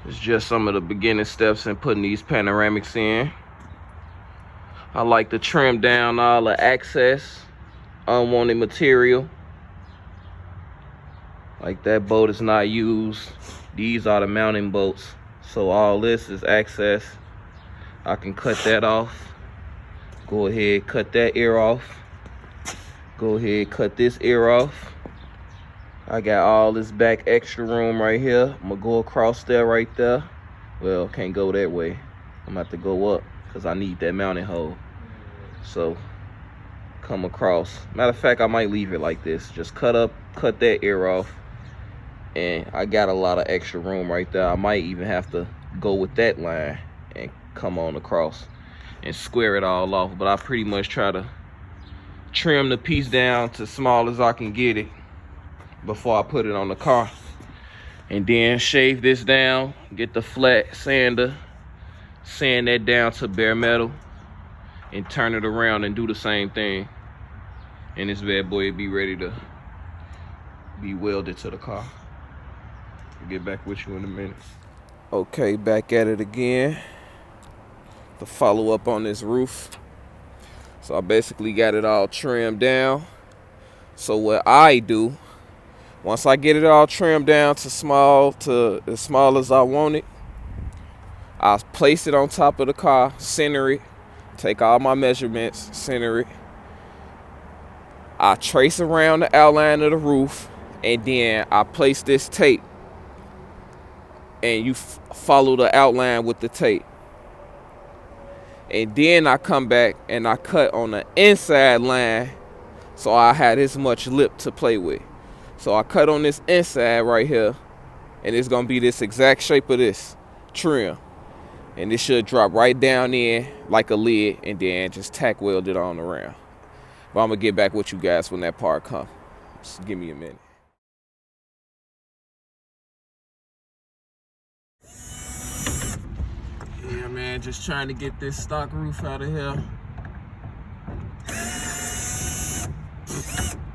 It's just some of the beginning steps in putting these panoramics in. I like to trim down all the excess unwanted material. Like that bolt is not used. These are the mounting bolts. So all this is excess. I can cut that off. Go ahead, cut that ear off. Go ahead, cut this ear off. I got all this back extra room right here. I'm gonna go across there right there. Well, can't go that way. I'm gonna have to go up because I need that mounting hole. So come across. Matter of fact, I might leave it like this. Just cut that ear off. And I got a lot of extra room right there. I might even have to go with that line and come on across and square it all off. But I pretty much try to trim the piece down to small as I can get it before I put it on the car. And then shave this down, get the flat sander, sand that down to bare metal, and turn it around and do the same thing. And this bad boy will be ready to be welded to the car. I'll get back with you in a minute. Okay, back at it again. To follow up on this roof. So I basically got it all trimmed down. So what I do, once I get it all trimmed down to as small as I want it, I'll place it on top of the car, center it, take all my measurements, center it. I trace around the outline of the roof, and then I place this tape, and you follow the outline with the tape. And then I come back and I cut on the inside line, so I had this much lip to play with. So I cut on this inside right here, and it's gonna be this exact shape of this trim. And this should drop right down in like a lid, and then just tack weld it on around. But I'm gonna get back with you guys when that part comes. Just give me a minute. Yeah, man, just trying to get this stock roof out of here.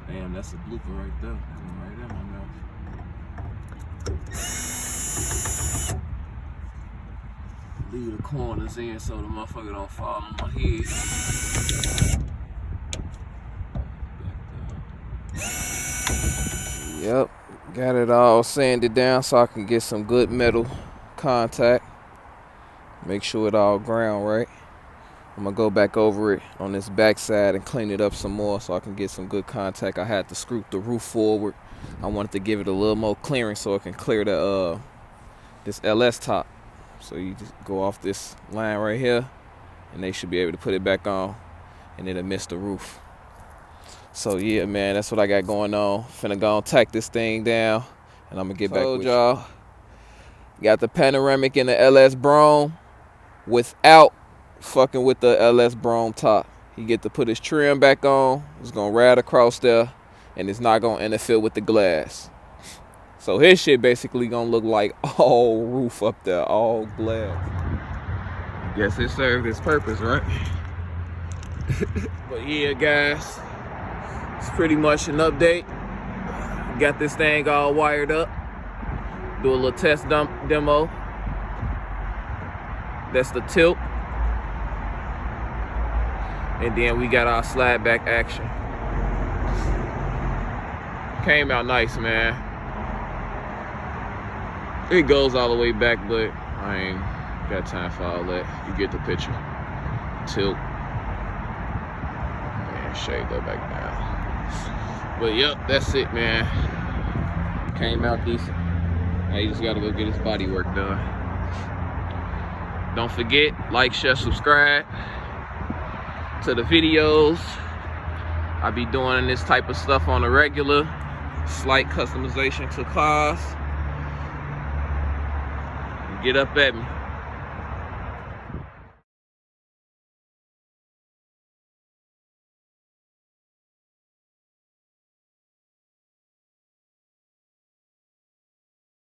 Damn, that's a blooper right there. Right in my mouth. Leave the corners in so the motherfucker don't fall on my head. Yep, got it all sanded down so I can get some good metal contact. Make sure it all ground right. I'm gonna go back over it on this back side and clean it up some more so I can get some good contact. I had to screw the roof forward. I wanted to give it a little more clearance so it can clear the this LS top. So you just go off this line right here, and they should be able to put it back on, and it'll miss the roof. So yeah, man, that's what I got going on. Finna go and tack this thing down, and I'm gonna get back with y'all. Got the Panoramic in the LS Brougham without fucking with the LS Brougham top. He get to put his trim back on. It's gonna ride across there, and it's not gonna interfere with the glass. So his shit basically gonna look like all roof up there, all glass. Guess it served its purpose, right? But yeah, guys, it's pretty much an update. Got this thing all wired up. Do a little test demo. That's the tilt. And then we got our slide back action. Came out nice, man. It goes all the way back, but I ain't got time for all that. You get the picture. Tilt. And shade that back down. But yep, that's it, man. Came out decent. Now you just gotta go get his body work done. Don't forget, like, share, subscribe to the videos. I be doing this type of stuff on a regular. Slight customization to cars. Get up at me.